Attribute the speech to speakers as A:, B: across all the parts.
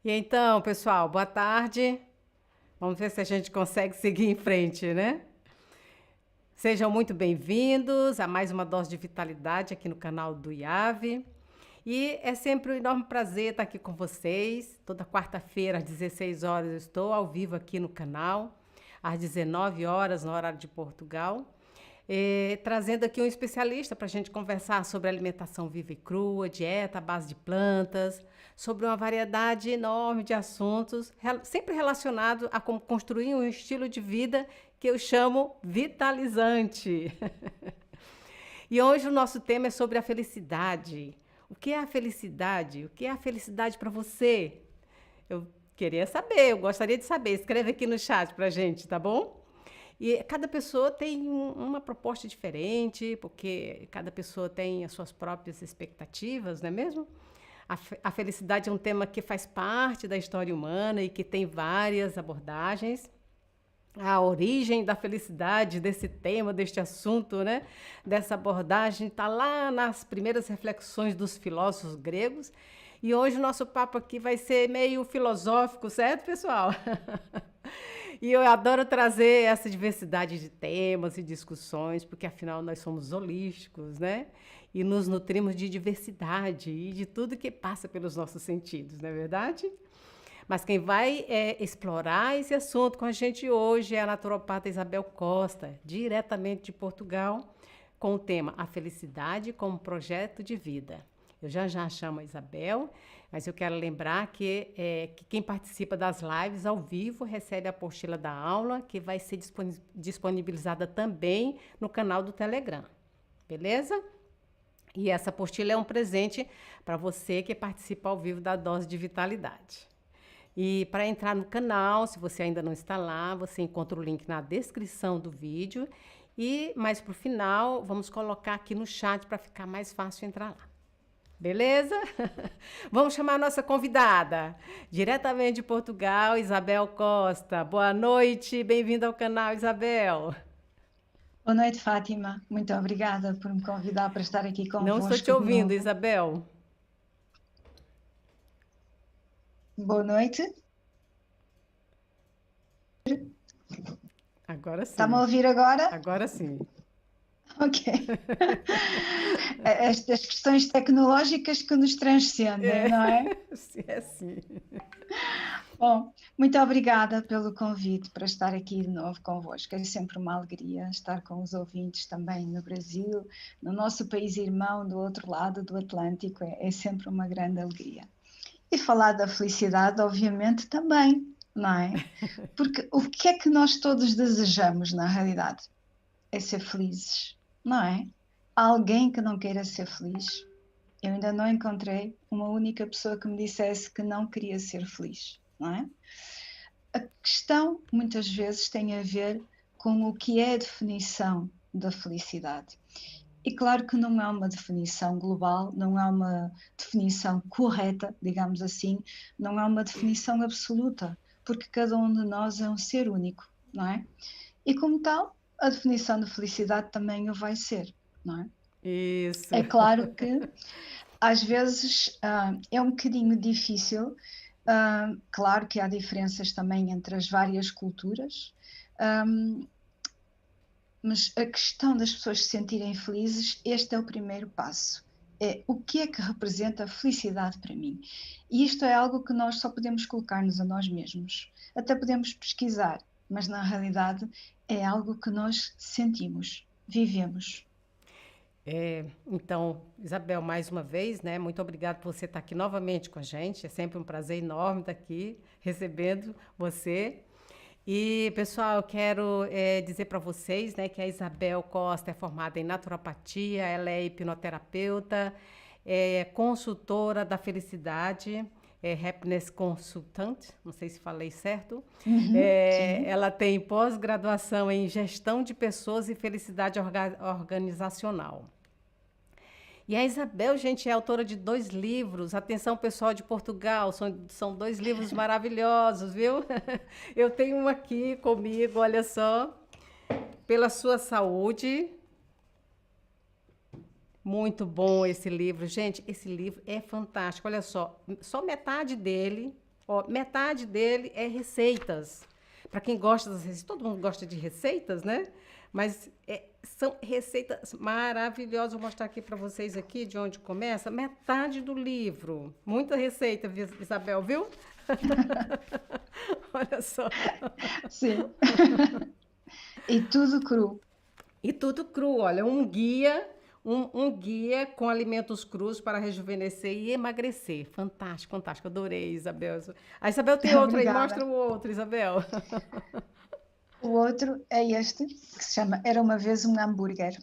A: E então, pessoal, boa tarde. Vamos ver se a gente consegue seguir em frente, né? Sejam muito bem-vindos a mais uma dose de vitalidade aqui no canal do IAVE. E é sempre um enorme prazer estar aqui com vocês. Toda quarta-feira, às 16 horas, eu estou ao vivo aqui no canal, às 19 horas, no horário de Portugal. Trazendo aqui um especialista para a gente conversar sobre alimentação viva e crua, dieta à base de plantas, sobre uma variedade enorme de assuntos, sempre relacionado a como construir um estilo de vida que eu chamo vitalizante. E hoje o nosso tema é sobre a felicidade. O que é a felicidade? O que é a felicidade para você? Eu queria saber, eu gostaria de saber. Escreve aqui no chat para a gente, tá bom? E cada pessoa tem uma proposta diferente, porque cada pessoa tem as suas próprias expectativas, não é mesmo? A felicidade é um tema que faz parte da história humana e que tem várias abordagens. A origem da felicidade, desse tema, deste assunto, né? Dessa abordagem, está lá nas primeiras reflexões dos filósofos gregos. E hoje o nosso papo aqui vai ser meio filosófico, certo, pessoal? E eu adoro trazer essa diversidade de temas e discussões, porque afinal nós somos holísticos, né? E nos nutrimos de diversidade e de tudo que passa pelos nossos sentidos, não é verdade? Mas quem vai explorar esse assunto com a gente hoje é a naturopata Isabel Costa, diretamente de Portugal, com o tema A Felicidade como Projeto de Vida. Eu já chamo a Isabel, mas eu quero lembrar que quem participa das lives ao vivo recebe a apostila da aula, que vai ser disponibilizada também no canal do Telegram. Beleza? E essa apostila é um presente para você que participa ao vivo da Dose de Vitalidade. E para entrar no canal, se você ainda não está lá, você encontra o link na descrição do vídeo. E mais para o final, vamos colocar aqui no chat para ficar mais fácil entrar lá. Beleza? Vamos chamar a nossa convidada, diretamente de Portugal, Isabel Costa. Boa noite, bem-vinda ao canal, Isabel.
B: Boa noite, Fátima. Muito obrigada por me convidar para estar aqui
A: Não estou te
B: convosco de
A: ouvindo,
B: novo.
A: Isabel.
B: Boa noite.
A: Agora
B: Está-me a
A: sim,
B: ouvir agora?
A: agora sim.
B: Ok. Estas questões tecnológicas que nos transcendem, não é?
A: É sim.
B: Bom, muito obrigada pelo convite para estar aqui de novo convosco. É sempre uma alegria estar com os ouvintes também no Brasil, no nosso país irmão, do outro lado do Atlântico. É sempre uma grande alegria. E falar da felicidade, obviamente, também, não é? Porque o que é que nós todos desejamos, na realidade? É ser felizes, não é? Há alguém que não queira ser feliz? Eu ainda não encontrei uma única pessoa que me dissesse que não queria ser feliz, não é? A questão, muitas vezes, tem a ver com o que é a definição da felicidade. E claro que não é uma definição global, não é uma definição correta, digamos assim, não é uma definição absoluta, porque cada um de nós é um ser único, não é? E como tal, a definição de felicidade também o vai ser, não é?
A: Isso.
B: É claro que às vezes é um bocadinho difícil, claro que há diferenças também entre as várias culturas, mas a questão das pessoas se sentirem felizes, este é o primeiro passo. É o que é que representa a felicidade para mim? E isto é algo que nós só podemos colocar-nos a nós mesmos. Até podemos pesquisar, mas na realidade é algo que nós sentimos, vivemos.
A: Então, Isabel, mais uma vez, né? Muito obrigada por você estar aqui novamente com a gente. É sempre um prazer enorme estar aqui recebendo você. E, pessoal, eu quero dizer para vocês, né, que a Isabel Costa é formada em naturopatia, ela é hipnoterapeuta, é consultora da felicidade, é happiness consultant, não sei se falei certo.
B: Uhum, sim.
A: Ela tem pós-graduação em gestão de pessoas e felicidade organizacional. E a Isabel, gente, é autora de 2 livros. Atenção, pessoal de Portugal, são 2 livros maravilhosos, viu? Eu tenho um aqui comigo, olha só. Pela Sua Saúde. Muito bom esse livro. Gente, esse livro é fantástico. Olha só metade dele Ó, metade dele é receitas. Para quem gosta das receitas, todo mundo gosta de receitas, né? Mas são receitas maravilhosas. Vou mostrar aqui para vocês aqui de onde começa. Metade do livro. Muita receita, Isabel, viu? Olha só.
B: Sim. E tudo cru.
A: E tudo cru, olha, um guia com alimentos crus para rejuvenescer e emagrecer. Fantástico, fantástico, adorei, Isabel. A Isabel tem outro aí,
B: Obrigada.
A: mostra o outro, Isabel.
B: O outro é este, que se chama Era uma vez um hambúrguer.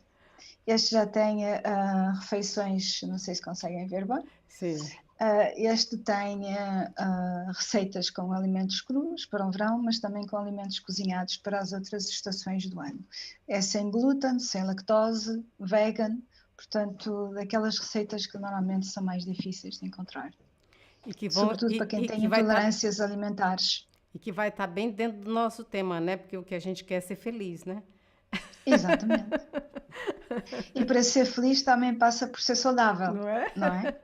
B: Este já tem refeições, não sei se conseguem ver bem.
A: Sim.
B: Este tem receitas com alimentos crus para o verão, mas também com alimentos cozinhados para as outras estações do ano. É sem glúten, sem lactose, vegan, portanto, daquelas receitas que normalmente são mais difíceis de encontrar.
A: E que vão,
B: Sobretudo para quem tem
A: que vai
B: intolerâncias alimentares.
A: e que vai estar bem dentro do nosso tema, né? Porque o que a gente quer é ser feliz, né?
B: Exatamente. E para ser feliz também passa por ser saudável,
A: Não é?
B: não é?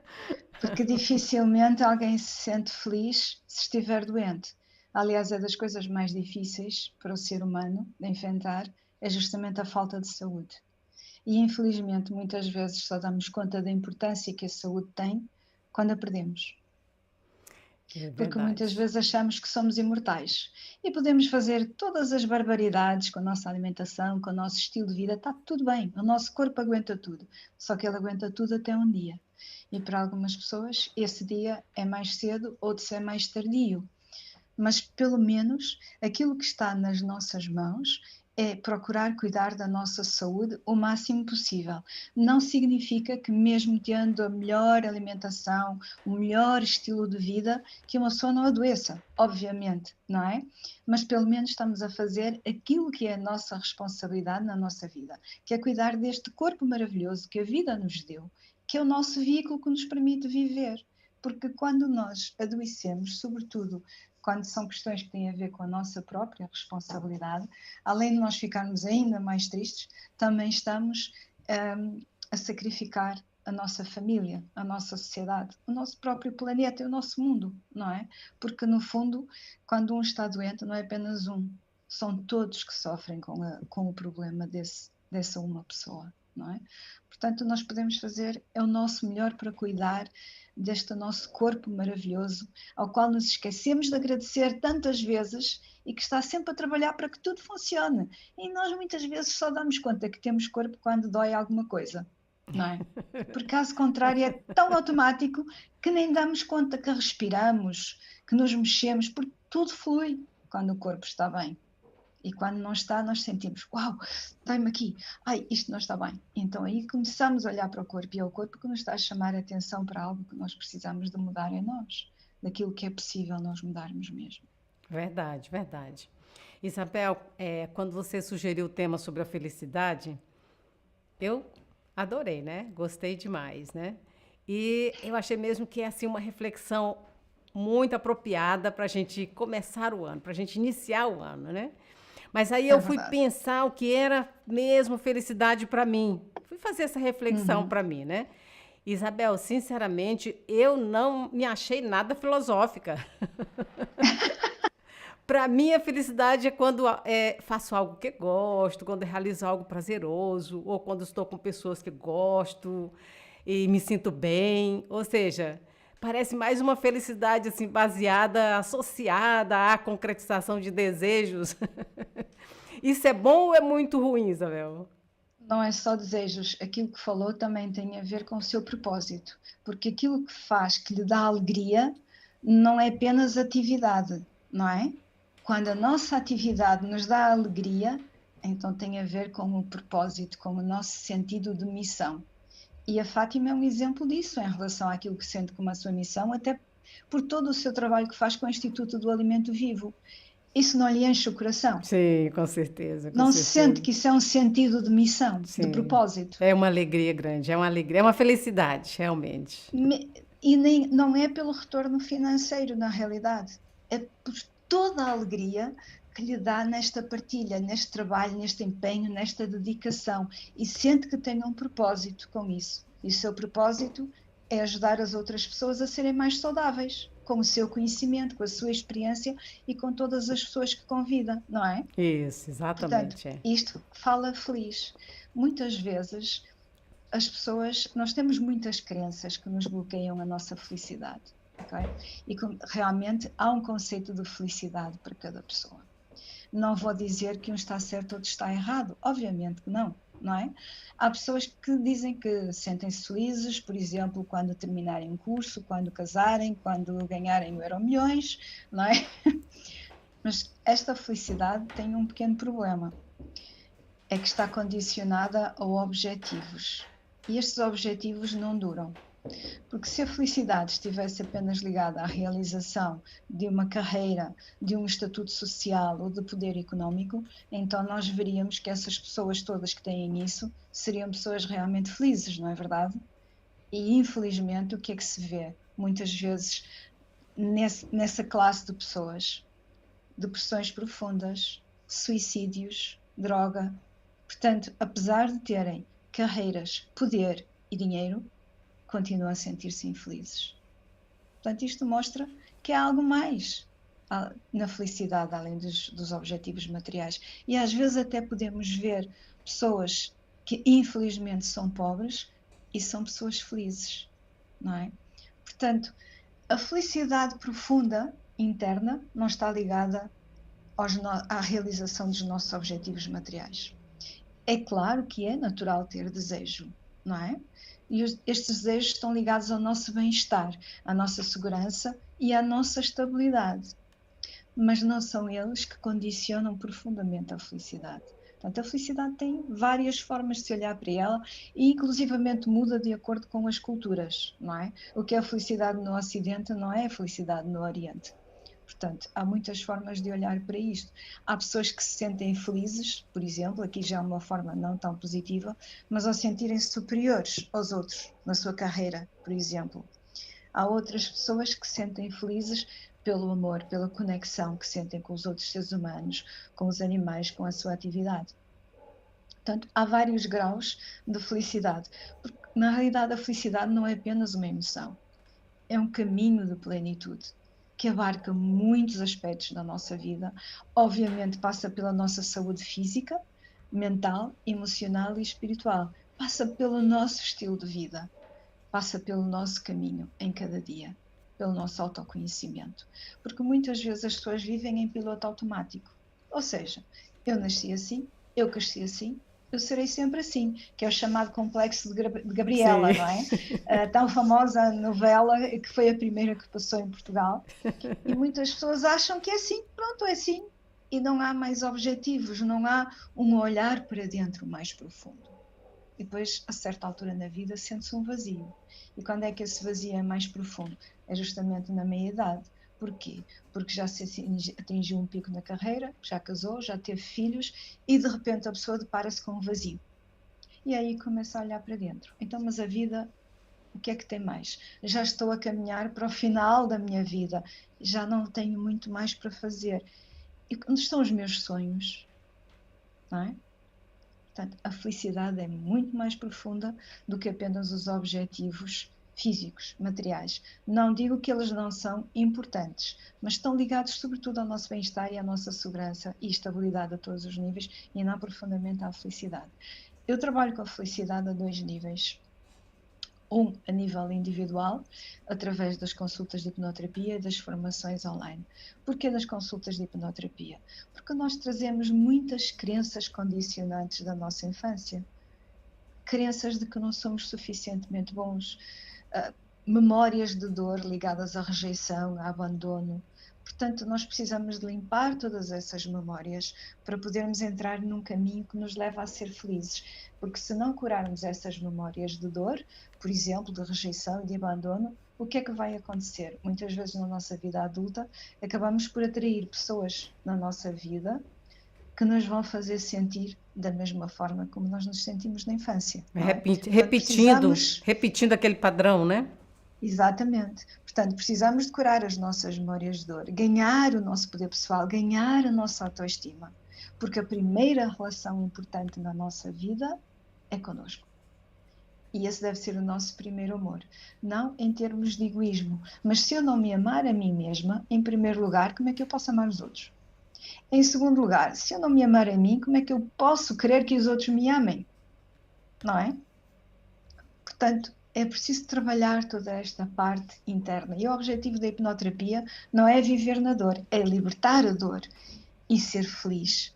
B: Porque dificilmente alguém se sente feliz se estiver doente. Aliás, é das coisas mais difíceis para o ser humano de enfrentar, é justamente a falta de saúde. E infelizmente muitas vezes só damos conta da importância que a saúde tem quando a perdemos.
A: É
B: Porque muitas
A: verdade.
B: vezes achamos que somos imortais e podemos fazer todas as barbaridades com a nossa alimentação, com o nosso estilo de vida, está tudo bem, o nosso corpo aguenta tudo, só que ele aguenta tudo até um dia. E para algumas pessoas esse dia é mais cedo, outros é mais tardio. Mas pelo menos aquilo que está nas nossas mãos é procurar cuidar da nossa saúde o máximo possível. Não significa que mesmo tendo a melhor alimentação, o melhor estilo de vida, que uma pessoa não adoeça, obviamente, não é? Mas pelo menos estamos a fazer aquilo que é a nossa responsabilidade na nossa vida, que é cuidar deste corpo maravilhoso que a vida nos deu, que é o nosso veículo que nos permite viver. Porque quando nós adoecemos, sobretudo quando são questões que têm a ver com a nossa própria responsabilidade, além de nós ficarmos ainda mais tristes, também estamos a sacrificar a nossa família, a nossa sociedade, o nosso próprio planeta e o nosso mundo, não é? Porque no fundo, quando um está doente, não é apenas um, são todos que sofrem com o problema dessa uma pessoa, não é? Portanto, nós podemos fazer é o nosso melhor para cuidar deste nosso corpo maravilhoso, ao qual nos esquecemos de agradecer tantas vezes e que está sempre a trabalhar para que tudo funcione. E nós muitas vezes só damos conta que temos corpo quando dói alguma coisa, não é? Por caso contrário, é tão automático que nem damos conta que respiramos, que nos mexemos, porque tudo flui quando o corpo está bem. E quando não está, nós sentimos, uau, dói-me aqui, ai, isto não está bem. Então aí começamos a olhar para o corpo e é o corpo que nos está a chamar a atenção para algo que nós precisamos de mudar em nós, daquilo que é possível nós mudarmos mesmo.
A: Verdade, verdade. Isabel, quando você sugeriu o tema sobre a felicidade, eu adorei, né? Gostei demais, né? E eu achei mesmo que é assim uma reflexão muito apropriada para a gente começar o ano, para a gente iniciar o ano, né? Mas aí
B: É
A: eu fui
B: verdade.
A: pensar o que era mesmo felicidade para mim. Fui fazer essa reflexão
B: Uhum.
A: para mim, né? Isabel, sinceramente, eu não me achei nada filosófica. Para mim, a felicidade é quando faço algo que gosto, quando realizo algo prazeroso, ou quando estou com pessoas que gosto e me sinto bem. Ou seja, parece mais uma felicidade assim baseada, associada à concretização de desejos. Isso é bom ou é muito ruim, Isabel?
B: Não é só desejos, aquilo que falou também tem a ver com o seu propósito, porque aquilo que faz, que lhe dá alegria, não é apenas atividade, não é? Quando a nossa atividade nos dá alegria, então tem a ver com o propósito, com o nosso sentido de missão. E a Fátima é um exemplo disso em relação àquilo que sente como a sua missão, até por todo o seu trabalho que faz com o Instituto do Alimento Vivo. Isso não lhe enche o coração?
A: Sim, com certeza, com
B: Não se sente
A: certeza.
B: que isso é um sentido de missão, de
A: Sim.
B: propósito?
A: É uma alegria grande, é uma alegria, é uma felicidade, realmente.
B: E nem, não é pelo retorno financeiro, na realidade. É por toda a alegria que lhe dá nesta partilha, neste trabalho, neste empenho, nesta dedicação. E sente que tem um propósito com isso. E o seu propósito é ajudar as outras pessoas a serem mais saudáveis, com o seu conhecimento, com a sua experiência e com todas as pessoas que convida, não é?
A: Isso,
B: Portanto,
A: exatamente. É.
B: isto fala feliz. Muitas vezes as pessoas, nós temos muitas crenças que nos bloqueiam a nossa felicidade, ok? E realmente há um conceito de felicidade para cada pessoa. Não vou dizer que um está certo ou outro está errado, obviamente que não, não é? Há pessoas que dizem que sentem-se felizes, por exemplo, quando terminarem um curso, quando casarem, quando ganharem o Euromilhões, não é? Mas esta felicidade tem um pequeno problema, é que está condicionada a objetivos. E estes objetivos não duram. Porque se a felicidade estivesse apenas ligada à realização de uma carreira, de um estatuto social ou de poder económico, então nós veríamos que essas pessoas todas que têm isso seriam pessoas realmente felizes, não é verdade? E infelizmente o que é que se vê? Muitas vezes nessa classe de pessoas, depressões profundas, suicídios, droga. Portanto, apesar de terem carreiras, poder e dinheiro, continuam a sentir-se infelizes. Portanto, isto mostra que há algo mais na felicidade, além dos objetivos materiais. E às vezes até podemos ver pessoas que infelizmente são pobres e são pessoas felizes, não é? Portanto, a felicidade profunda, interna, não está ligada à realização dos nossos objetivos materiais. É claro que é natural ter desejo, não é? E estes desejos estão ligados ao nosso bem-estar, à nossa segurança e à nossa estabilidade. Mas não são eles que condicionam profundamente a felicidade. Portanto, a felicidade tem várias formas de se olhar para ela e inclusivamente muda de acordo com as culturas, não é? O que é a felicidade no Ocidente não é a felicidade no Oriente. Portanto, há muitas formas de olhar para isto. Há pessoas que se sentem felizes, por exemplo, aqui já é uma forma não tão positiva, mas ao sentirem-se superiores aos outros na sua carreira, por exemplo. Há outras pessoas que se sentem felizes pelo amor, pela conexão que sentem com os outros seres humanos, com os animais, com a sua atividade. Portanto, há vários graus de felicidade, porque na realidade a felicidade não é apenas uma emoção, é um caminho de plenitude que abarca muitos aspectos da nossa vida. Obviamente passa pela nossa saúde física, mental, emocional e espiritual. Passa pelo nosso estilo de vida, passa pelo nosso caminho em cada dia, pelo nosso autoconhecimento. Porque muitas vezes as pessoas vivem em piloto automático. Ou seja, eu nasci assim, eu cresci assim, eu serei sempre assim, que é o chamado complexo de
A: Sim.
B: Gabriela, não é? A tão famosa novela que foi a primeira que passou em Portugal. E muitas pessoas acham que é assim, pronto, é assim. E não há mais objetivos, não há um olhar para dentro mais profundo. E depois, a certa altura na vida, sente-se um vazio. E quando é que esse vazio é mais profundo? É justamente na meia-idade. Porquê? Porque já se atingiu um pico na carreira, já casou, já teve filhos e de repente a pessoa depara-se com um vazio. E aí começa a olhar para dentro. Então, mas a vida, o que é que tem mais? Já estou a caminhar para o final da minha vida, já não tenho muito mais para fazer. E onde estão os meus sonhos? Não é? Portanto, a felicidade é muito mais profunda do que apenas os objetivos físicos, materiais. Não digo que eles não são importantes, mas estão ligados sobretudo ao nosso bem-estar e à nossa segurança e estabilidade a todos os níveis e não profundamente à felicidade. Eu trabalho com a felicidade a dois níveis. Um, a nível individual, através das consultas de hipnoterapia e das formações online. Porquê das consultas de hipnoterapia? Porque nós trazemos muitas crenças condicionantes da nossa infância. Crenças de que não somos suficientemente bons, memórias de dor ligadas à rejeição, a abandono. Portanto, nós precisamos de limpar todas essas memórias para podermos entrar num caminho que nos leva a ser felizes. Porque se não curarmos essas memórias de dor, por exemplo, de rejeição e de abandono, o que é que vai acontecer? Muitas vezes na nossa vida adulta, acabamos por atrair pessoas na nossa vida que nos vão fazer sentir da mesma forma como nós nos sentimos na infância, não é? Portanto, precisamos.
A: Repetindo aquele padrão, né?
B: Exatamente. Portanto, precisamos de curar as nossas memórias de dor, ganhar o nosso poder pessoal, ganhar a nossa autoestima. Porque a primeira relação importante na nossa vida é connosco. E esse deve ser o nosso primeiro amor. Não em termos de egoísmo, mas se eu não me amar a mim mesma, em primeiro lugar, como é que eu posso amar os outros? Em segundo lugar, se eu não me amar a mim, como é que eu posso querer que os outros me amem? Não é? Portanto, é preciso trabalhar toda esta parte interna. E o objetivo da hipnoterapia não é viver na dor, é libertar a dor e ser feliz.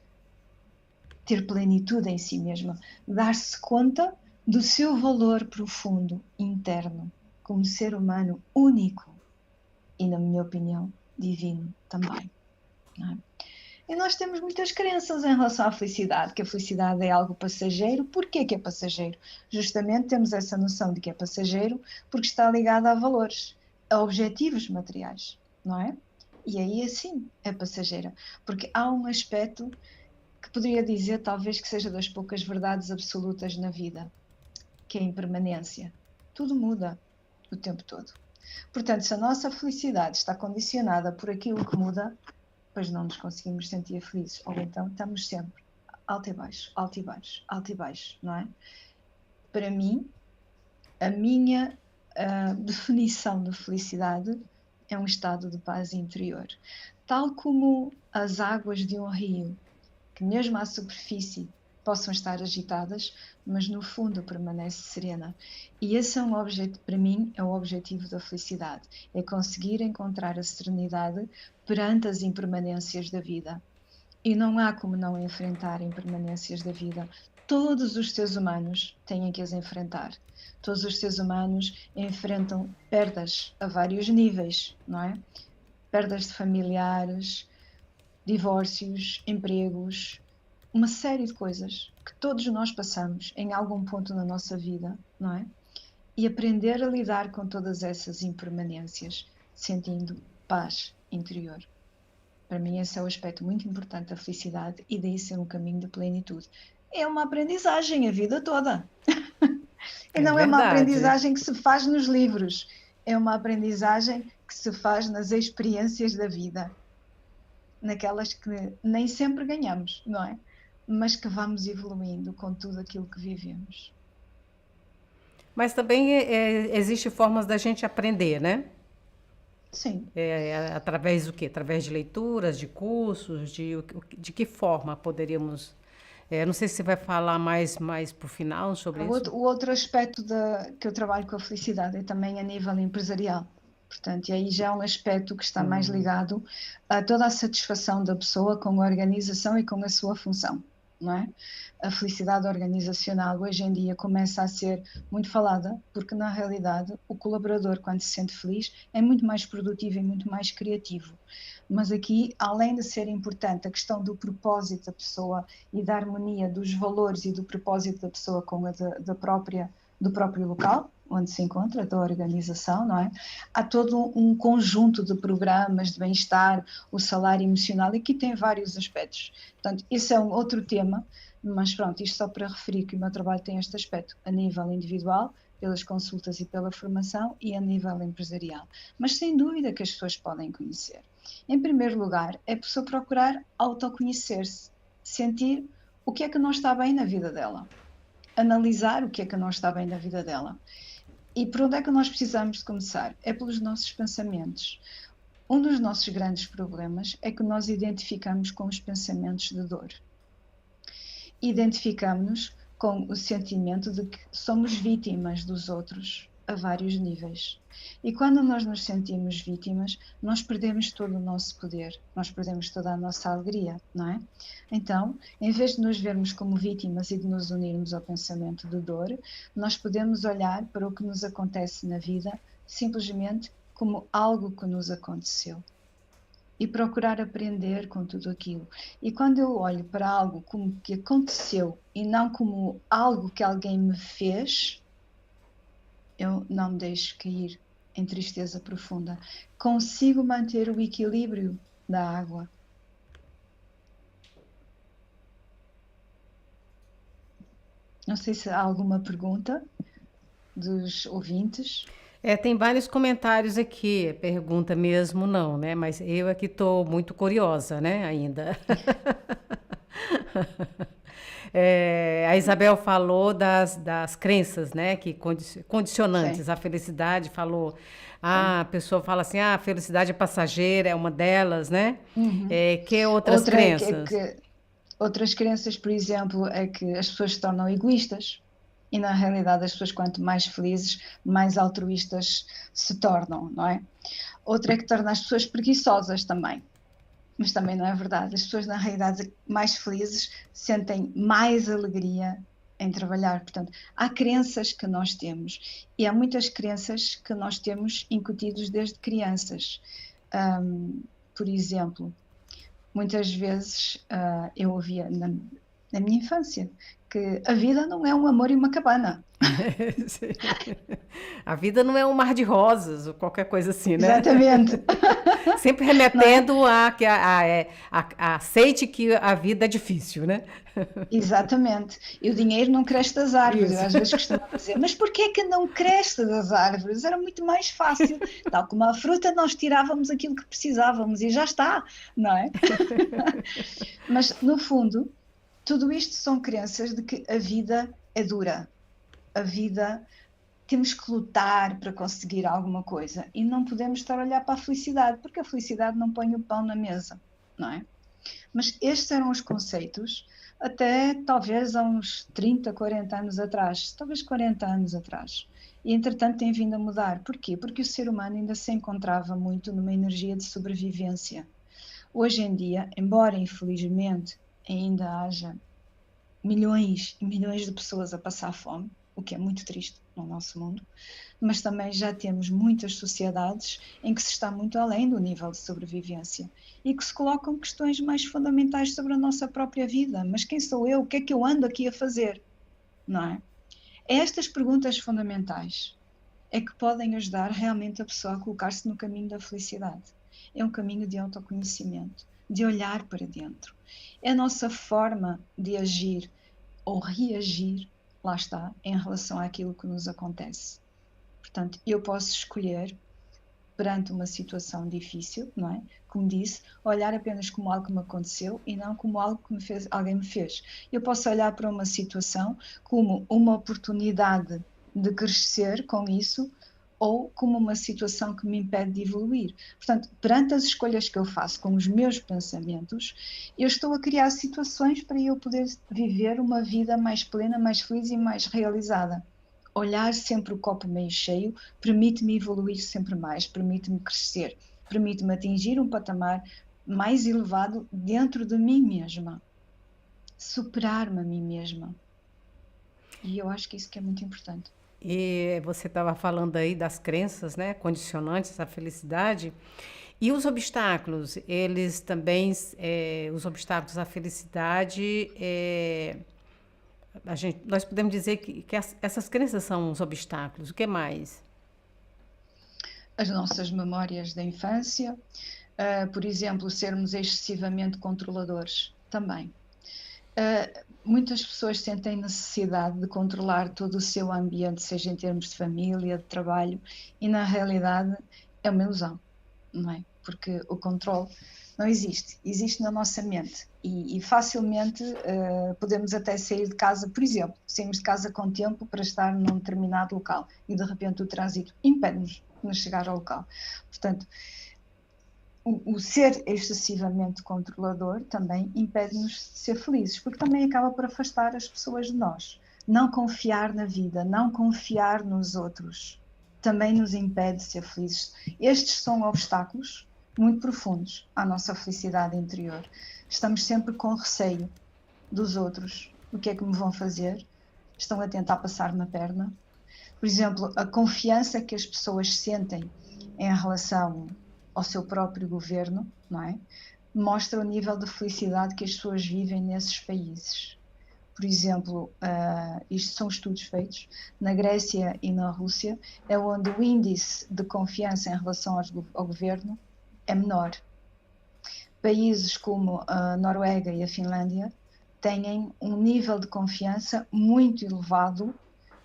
B: Ter plenitude em si mesma. Dar-se conta do seu valor profundo, interno, como ser humano único e, na minha opinião, divino também. Não é? E nós temos muitas crenças em relação à felicidade, que a felicidade é algo passageiro. Porquê que é passageiro? Justamente temos essa noção de que é passageiro porque está ligada a valores, a objetivos materiais, não é? E aí, assim, é passageira. Porque há um aspecto que poderia dizer, talvez, que seja das poucas verdades absolutas na vida, que é a impermanência. Tudo muda o tempo todo. Portanto, se a nossa felicidade está condicionada por aquilo que muda, pois não nos conseguimos sentir felizes. Ou então estamos sempre alto e baixo, alto e baixo, alto e baixo, não é? Para mim, a minha definição de felicidade é um estado de paz interior. Tal como as águas de um rio, que mesmo à superfície possam estar agitadas, mas no fundo permanece serena. E esse é um objetivo, para mim, é o objetivo da felicidade, é conseguir encontrar a serenidade perante as impermanências da vida. E não há como não enfrentar impermanências da vida. Todos os seres humanos têm que as enfrentar. Todos os seres humanos enfrentam perdas a vários níveis, não é? Perdas de familiares, divórcios, empregos, uma série de coisas que todos nós passamos em algum ponto na nossa vida, não é? E aprender a lidar com todas essas impermanências, sentindo paz interior. Para mim esse é o aspecto muito importante da felicidade e daí ser um caminho de plenitude. É uma aprendizagem a vida toda. E
A: É
B: não é uma
A: verdade.
B: aprendizagem que se faz nos livros, é uma aprendizagem que se faz nas experiências da vida, naquelas que nem sempre ganhamos, não é? Mas que vamos evoluindo com tudo aquilo que vivemos.
A: Mas também existe formas da gente aprender, né?
B: Sim.
A: Através do quê? Através de leituras, de cursos, de que forma poderíamos... não sei se você vai falar mais para o final sobre isso.
B: O outro aspecto que eu trabalho com a felicidade é também a nível empresarial. Portanto, e aí já é um aspecto que está mais ligado a toda a satisfação da pessoa com a organização e com a sua função, não é? A felicidade organizacional hoje em dia começa a ser muito falada, porque na realidade o colaborador, quando se sente feliz, é muito mais produtivo e muito mais criativo. Mas aqui, além de ser importante a questão do propósito da pessoa e da harmonia dos valores e do propósito da pessoa com a do próprio local, onde se encontra, da organização, não é? Há todo um conjunto de programas de bem-estar, o salário emocional, e aqui tem vários aspectos. Portanto, esse é um outro tema, mas pronto, isto só para referir que o meu trabalho tem este aspecto a nível individual, pelas consultas e pela formação, e a nível empresarial. Mas sem dúvida que as pessoas podem conhecer. Em primeiro lugar, é a pessoa procurar autoconhecer-se, sentir o que é que não está bem na vida dela, analisar o que é que não está bem na vida dela. E por onde é que nós precisamos de começar? É pelos nossos pensamentos. Um dos nossos grandes problemas é que nós identificamos com os pensamentos de dor. Identificamos-nos com o sentimento de que somos vítimas dos outros a vários níveis. E quando nós nos sentimos vítimas, nós perdemos todo o nosso poder, nós perdemos toda a nossa alegria, não é? Então, em vez de nos vermos como vítimas e de nos unirmos ao pensamento de dor, nós podemos olhar para o que nos acontece na vida simplesmente como algo que nos aconteceu. E procurar aprender com tudo aquilo. E quando eu olho para algo como que aconteceu e não como algo que alguém me fez, eu não me deixo cair em tristeza profunda. Consigo manter o equilíbrio da água. Não sei se há alguma pergunta dos ouvintes.
A: Tem vários comentários aqui, pergunta mesmo não, né? Mas eu aqui estou muito curiosa, né, ainda. A Isabel falou das crenças, né, que
B: Sim,
A: condicionantes à felicidade, falou,
B: sim.
A: a pessoa fala assim, a felicidade é passageira, é uma delas, né?
B: Uhum.
A: Que outras
B: Outra
A: crenças?
B: outras crenças, por exemplo, é que as pessoas se tornam egoístas e na realidade as pessoas quanto mais felizes, mais altruístas se tornam, não é? Outra é que torna as pessoas preguiçosas também. Mas também não é verdade. As pessoas, na realidade, mais felizes sentem mais alegria em trabalhar. Portanto, há crenças que nós temos e há muitas crenças que nós temos incutidos desde crianças. Por exemplo, muitas vezes eu ouvia na minha infância que a vida não é um amor e uma cabana.
A: A vida não é um mar de rosas ou qualquer coisa assim, né?
B: Exatamente,
A: Sempre
B: não é?
A: remetendo a aceite que a vida é difícil, né?
B: Exatamente. E o dinheiro não cresce das árvores. Eu
A: Isso.
B: às vezes costumo dizer, mas porquê que não cresce das árvores? Era muito mais fácil. Tal como a fruta, nós tirávamos aquilo que precisávamos e já está, não é? Mas, no fundo, tudo isto são crenças de que a vida é dura. A vida temos que lutar para conseguir alguma coisa e não podemos estar a olhar para a felicidade, porque a felicidade não põe o pão na mesa, não é? Mas estes eram os conceitos até talvez há uns 30, 40 anos atrás, talvez 40 anos atrás. E entretanto tem vindo a mudar. Porquê? Porque o ser humano ainda se encontrava muito numa energia de sobrevivência. Hoje em dia, embora infelizmente ainda haja milhões e milhões de pessoas a passar fome, o que é muito triste no nosso mundo, mas também já temos muitas sociedades em que se está muito além do nível de sobrevivência e que se colocam questões mais fundamentais sobre a nossa própria vida. Mas quem sou eu? O que é que eu ando aqui a fazer? Não é? Estas perguntas fundamentais é que podem ajudar realmente a pessoa a colocar-se no caminho da felicidade. É um caminho de autoconhecimento, de olhar para dentro. É a nossa forma de agir ou reagir, lá está, em relação àquilo que nos acontece. Portanto, eu posso escolher perante uma situação difícil, não é? Como disse, olhar apenas como algo que me aconteceu e não como algo que alguém me fez. Eu posso olhar para uma situação como uma oportunidade de crescer com isso ou como uma situação que me impede de evoluir. Portanto, perante as escolhas que eu faço com os meus pensamentos, eu estou a criar situações para eu poder viver uma vida mais plena, mais feliz e mais realizada. Olhar sempre o copo meio cheio permite-me evoluir sempre mais, permite-me crescer, permite-me atingir um patamar mais elevado dentro de mim mesma, superar-me a mim mesma. E eu acho que isso que é muito importante.
A: E você estava falando aí das crenças, né, condicionantes à felicidade. E os obstáculos, eles também, os obstáculos à felicidade, nós podemos dizer que essas crenças são os obstáculos. O que mais?
B: As nossas memórias da infância, por exemplo, sermos excessivamente controladores também. Muitas pessoas sentem necessidade de controlar todo o seu ambiente, seja em termos de família, de trabalho, e na realidade é uma ilusão, não é? Porque o controle não existe, existe na nossa mente e facilmente podemos até sair de casa, por exemplo, saímos de casa com tempo para estar num determinado local e de repente o trânsito impede-nos de chegar ao local. Portanto, o ser excessivamente controlador também impede-nos de ser felizes, porque também acaba por afastar as pessoas de nós. Não confiar na vida, não confiar nos outros, também nos impede de ser felizes. Estes são obstáculos muito profundos à nossa felicidade interior. Estamos sempre com receio dos outros. O que é que me vão fazer? Estão a tentar passar-me a perna? Por exemplo, a confiança que as pessoas sentem em relação ao seu próprio governo, não é? Mostra o nível de felicidade que as pessoas vivem nesses países. Por exemplo, isto são estudos feitos na Grécia e na Rússia, é onde o índice de confiança em relação ao governo é menor. Países como a Noruega e a Finlândia têm um nível de confiança muito elevado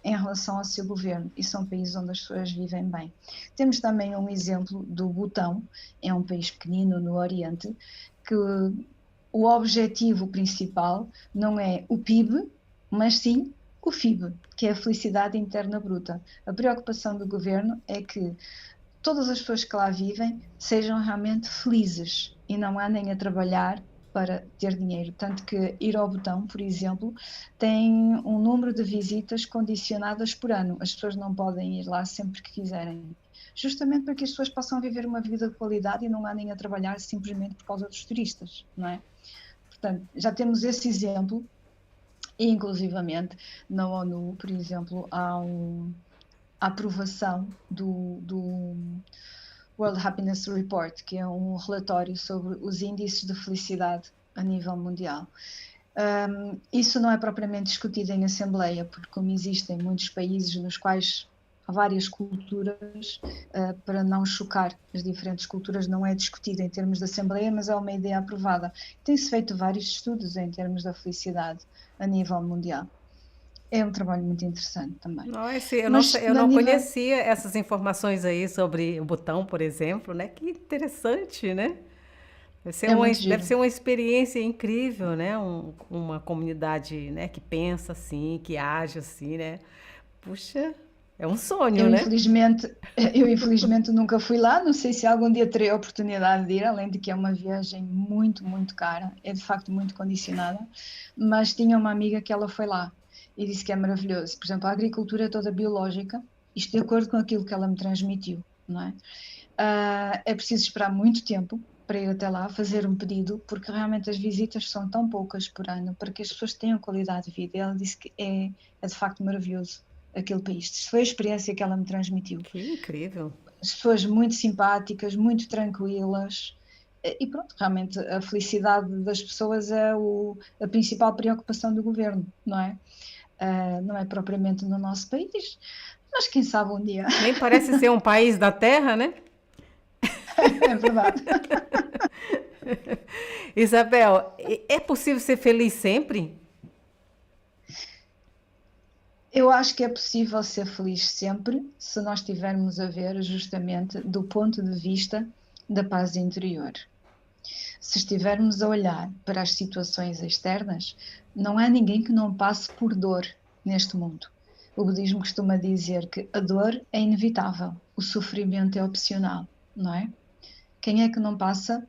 B: em relação ao seu governo e são países onde as pessoas vivem bem. Temos também um exemplo do Butão, é um país pequenino no Oriente, que o objetivo principal não é o PIB, mas sim o FIB, que é a felicidade interna bruta. A preocupação do governo é que todas as pessoas que lá vivem sejam realmente felizes e não andem a trabalhar para ter dinheiro. Tanto que ir ao Botão, por exemplo, tem um número de visitas condicionadas por ano. As pessoas não podem ir lá sempre que quiserem. Justamente para que as pessoas possam viver uma vida de qualidade e não andem a trabalhar simplesmente por causa dos turistas, não é? Portanto, já temos esse exemplo e, inclusivamente, na ONU, por exemplo, a aprovação do World Happiness Report, que é um relatório sobre os índices de felicidade a nível mundial. Isso não é propriamente discutido em Assembleia, porque como existem muitos países nos quais há várias culturas, para não chocar as diferentes culturas, não é discutido em termos de Assembleia, mas é uma ideia aprovada. Tem-se feito vários estudos em termos da felicidade a nível mundial. É um trabalho muito interessante também.
A: Nossa,
B: Mas
A: eu
B: a
A: não
B: nível
A: conhecia essas informações aí sobre o Butão, por exemplo, né? Que interessante, né?
B: é muito
A: Deve
B: giro.
A: ser uma experiência incrível, né? Uma comunidade, né, que pensa assim, que age assim, né? Puxa, é um sonho,
B: Eu
A: né?
B: infelizmente, eu infelizmente nunca fui lá, não sei se algum dia terei a oportunidade de ir, além de que é uma viagem muito, muito cara, é de facto muito condicionada, mas tinha uma amiga que ela foi lá e disse que é maravilhoso. Por exemplo, a agricultura é toda biológica, isto de acordo com aquilo que ela me transmitiu, não é? É preciso esperar muito tempo para ir até lá, fazer um pedido, porque realmente as visitas são tão poucas por ano para que as pessoas tenham qualidade de vida. Ela disse que é de facto maravilhoso aquele país. Isso foi a experiência que ela me transmitiu.
A: Que incrível.
B: As pessoas muito simpáticas, muito tranquilas. E pronto, realmente a felicidade das pessoas é a principal preocupação do governo, não é? Não é propriamente no nosso país, mas quem sabe um dia.
A: Nem parece ser um país da Terra, né?
B: É verdade.
A: Isabel, é possível ser feliz sempre?
B: Eu acho que é possível ser feliz sempre se nós estivermos a ver justamente do ponto de vista da paz interior. Se estivermos a olhar para as situações externas, não há ninguém que não passe por dor neste mundo. O budismo costuma dizer que a dor é inevitável, o sofrimento é opcional, não é? Quem é que não passa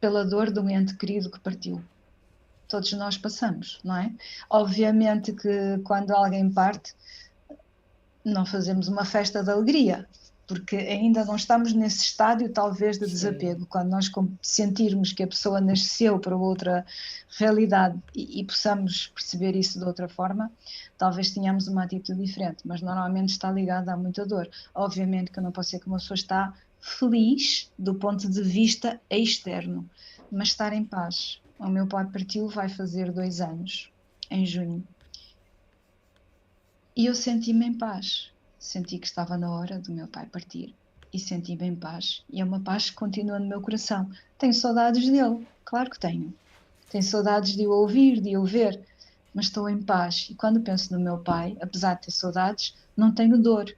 B: pela dor de um ente querido que partiu? Todos nós passamos, não é? Obviamente que quando alguém parte, não fazemos uma festa de alegria, porque ainda não estamos nesse estádio, talvez, de
A: Sim.
B: desapego. Quando nós sentirmos que a pessoa nasceu para outra realidade e possamos perceber isso de outra forma, talvez tenhamos uma atitude diferente, mas normalmente está ligada a muita dor. Obviamente que eu não posso ser que uma pessoa está feliz do ponto de vista externo, mas estar em paz. O meu pai partiu, vai fazer 2 anos, em junho. E eu senti-me em paz. Senti que estava na hora do meu pai partir. E senti-me em paz. E é uma paz que continua no meu coração. Tenho saudades dele, claro que tenho. Tenho saudades de o ouvir, de o ver. Mas estou em paz. E quando penso no meu pai, apesar de ter saudades, não tenho dor.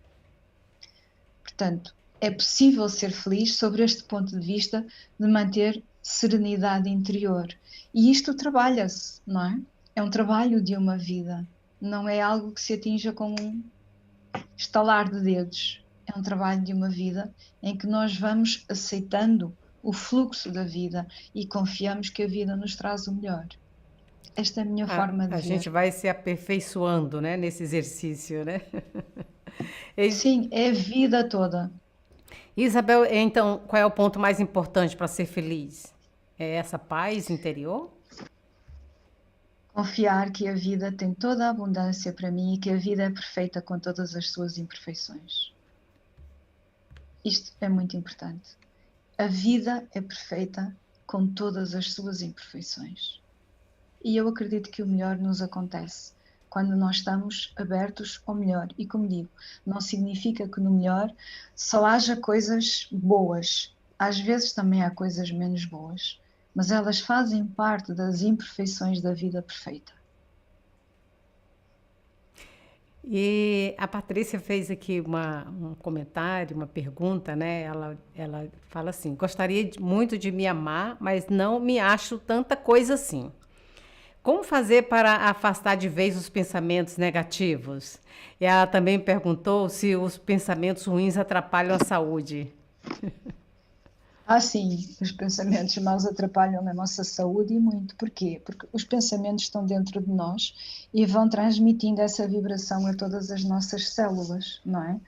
B: Portanto, é possível ser feliz sobre este ponto de vista de manter serenidade interior. E isto trabalha-se, não é? É um trabalho de uma vida. Não é algo que se atinja com um estalar de dedos. É um trabalho de uma vida em que nós vamos aceitando o fluxo da vida e confiamos que a vida nos traz o melhor. Esta é a minha forma de
A: A gente
B: ver.
A: vai se aperfeiçoando, né, nesse exercício, né? E,
B: Sim, é a vida toda.
A: Isabel, então, qual é o ponto mais importante para ser feliz? É essa paz interior?
B: Confiar que a vida tem toda a abundância para mim e que a vida é perfeita com todas as suas imperfeições. Isto é muito importante. A vida é perfeita com todas as suas imperfeições. E eu acredito que o melhor nos acontece quando nós estamos abertos ao melhor. E como digo, não significa que no melhor só haja coisas boas. Às vezes também há coisas menos boas, mas elas fazem parte das imperfeições da vida perfeita.
A: E a Patrícia fez aqui um comentário, uma pergunta, né? Ela fala assim: gostaria muito de me amar, mas não me acho tanta coisa assim. Como fazer para afastar de vez os pensamentos negativos? E ela também perguntou se os pensamentos ruins atrapalham a saúde.
B: Ah, sim, os pensamentos maus atrapalham a nossa saúde e muito. Porquê? Porque os pensamentos estão dentro de nós e vão transmitindo essa vibração a todas as nossas células, não é?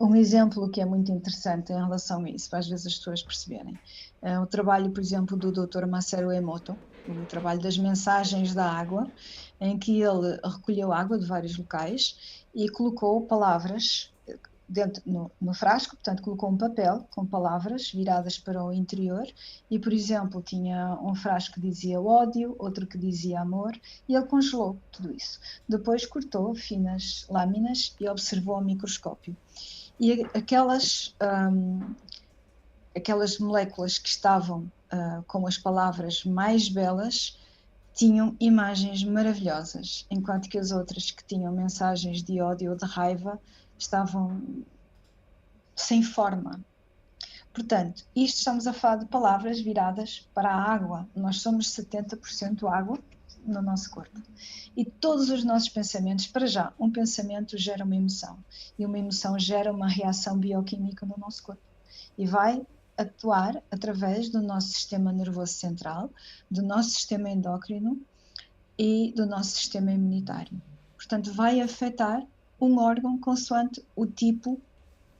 B: Um exemplo que é muito interessante em relação a isso, para às vezes as pessoas perceberem, é o trabalho, por exemplo, do Dr. Masaru Emoto, o trabalho das mensagens da água, em que ele recolheu água de vários locais e colocou palavras dentro no frasco, portanto colocou um papel com palavras viradas para o interior e, por exemplo, tinha um frasco que dizia ódio, outro que dizia amor e ele congelou tudo isso. Depois cortou finas lâminas e observou ao microscópio. E aquelas moléculas que estavam com as palavras mais belas tinham imagens maravilhosas, enquanto que as outras que tinham mensagens de ódio ou de raiva estavam sem forma. Portanto, isto estamos a falar de palavras viradas para a água. Nós somos 70% água no nosso corpo. E todos os nossos pensamentos, para já, um pensamento gera uma emoção. E uma emoção gera uma reação bioquímica no nosso corpo. E vai atuar através do nosso sistema nervoso central, do nosso sistema endócrino e do nosso sistema imunitário. Portanto, vai afetar um órgão consoante o tipo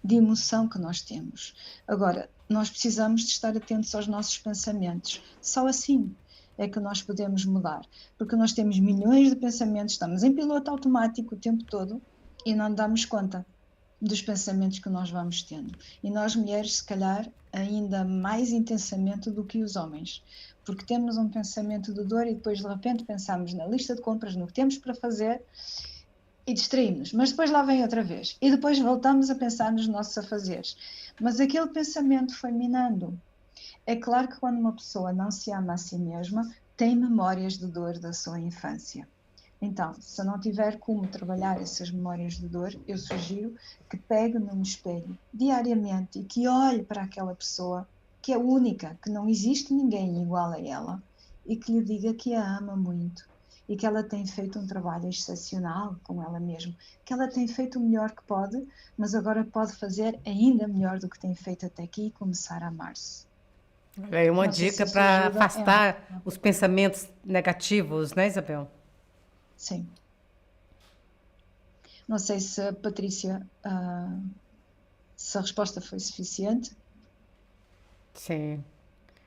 B: de emoção que nós temos. Agora, nós precisamos de estar atentos aos nossos pensamentos. Só assim é que nós podemos mudar, porque nós temos milhões de pensamentos, estamos em piloto automático o tempo todo e não damos conta dos pensamentos que nós vamos tendo. E nós mulheres, se calhar, ainda mais intensamente do que os homens, porque temos um pensamento de dor e depois de repente pensamos na lista de compras, no que temos para fazer e distraímos, mas depois lá vem outra vez e depois voltamos a pensar nos nossos afazeres, mas aquele pensamento foi minando. É claro que quando uma pessoa não se ama a si mesma, tem memórias de dor da sua infância. Então, se não tiver como trabalhar essas memórias de dor, eu sugiro que pegue num espelho diariamente e que olhe para aquela pessoa que é única, que não existe ninguém igual a ela e que lhe diga que a ama muito e que ela tem feito um trabalho excepcional com ela mesma, que ela tem feito o melhor que pode, mas agora pode fazer ainda melhor do que tem feito até aqui e começar a amar-se.
A: É uma
B: Não sei se
A: dica
B: isso
A: para
B: ajuda.
A: afastar os pensamentos negativos, né, Isabel?
B: Sim. Não sei se a Patrícia, se a resposta foi suficiente.
A: Sim.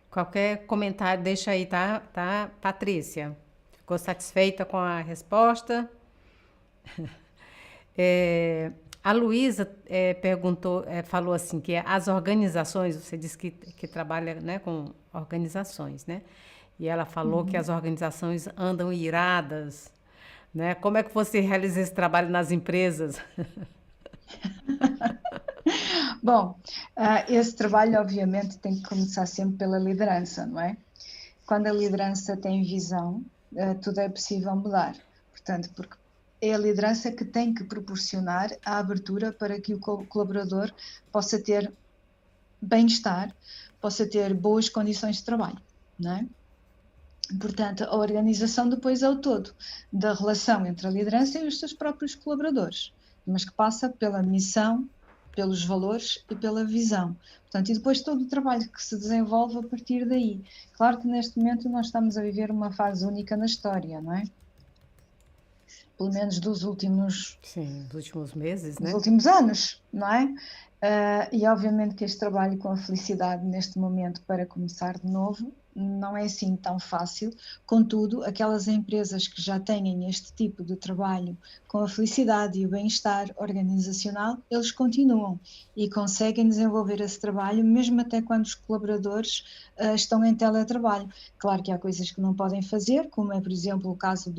A: Qualquer comentário, deixa aí, tá, Patrícia? Ficou satisfeita com a resposta? A Luísa perguntou, falou assim, que as organizações, você disse que trabalha, né, com organizações, né? E ela falou que as organizações andam iradas, né? Como é que você realiza esse trabalho nas empresas?
B: Bom, esse trabalho obviamente tem que começar sempre pela liderança, não é? Quando a liderança tem visão, tudo é possível mudar. Portanto, porque é a liderança que tem que proporcionar a abertura para que o colaborador possa ter bem-estar, possa ter boas condições de trabalho, não é? Portanto, a organização depois é o todo da relação entre a liderança e os seus próprios colaboradores, mas que passa pela missão, pelos valores e pela visão. Portanto, e depois todo o trabalho que se desenvolve a partir daí. Claro que neste momento nós estamos a viver uma fase única na história, não é? Pelo menos
A: Sim, nos últimos meses,
B: dos
A: né?
B: últimos anos, não é? E obviamente que este trabalho com a felicidade neste momento para começar de novo não é assim tão fácil, contudo, aquelas empresas que já têm este tipo de trabalho com a felicidade e o bem-estar organizacional, eles continuam e conseguem desenvolver esse trabalho mesmo até quando os colaboradores estão em teletrabalho. Claro que há coisas que não podem fazer, como é, por exemplo, o caso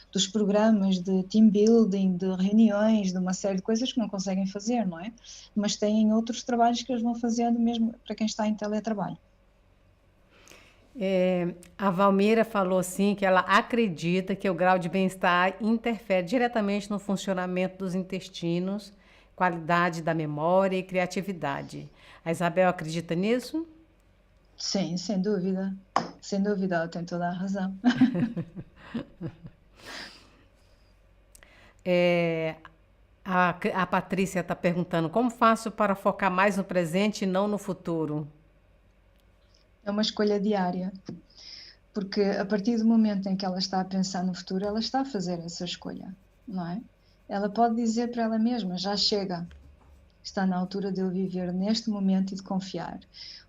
B: dos programas de team building, de reuniões, de uma série de coisas que não conseguem fazer, não é? Mas têm outros trabalhos que eles vão fazendo mesmo para quem está em teletrabalho.
A: A Valmira falou assim que ela acredita que o grau de bem-estar interfere diretamente no funcionamento dos intestinos, qualidade da memória e criatividade. A Isabel acredita nisso?
B: Sim, sem dúvida. Sem dúvida, ela tem toda a razão.
A: É, a Patrícia está perguntando como faço para focar mais no presente e não no futuro.
B: É uma escolha diária, porque a partir do momento em que ela está a pensar no futuro, ela está a fazer essa escolha, não é? Ela pode dizer para ela mesma: já chega, está na altura de eu viver neste momento e de confiar.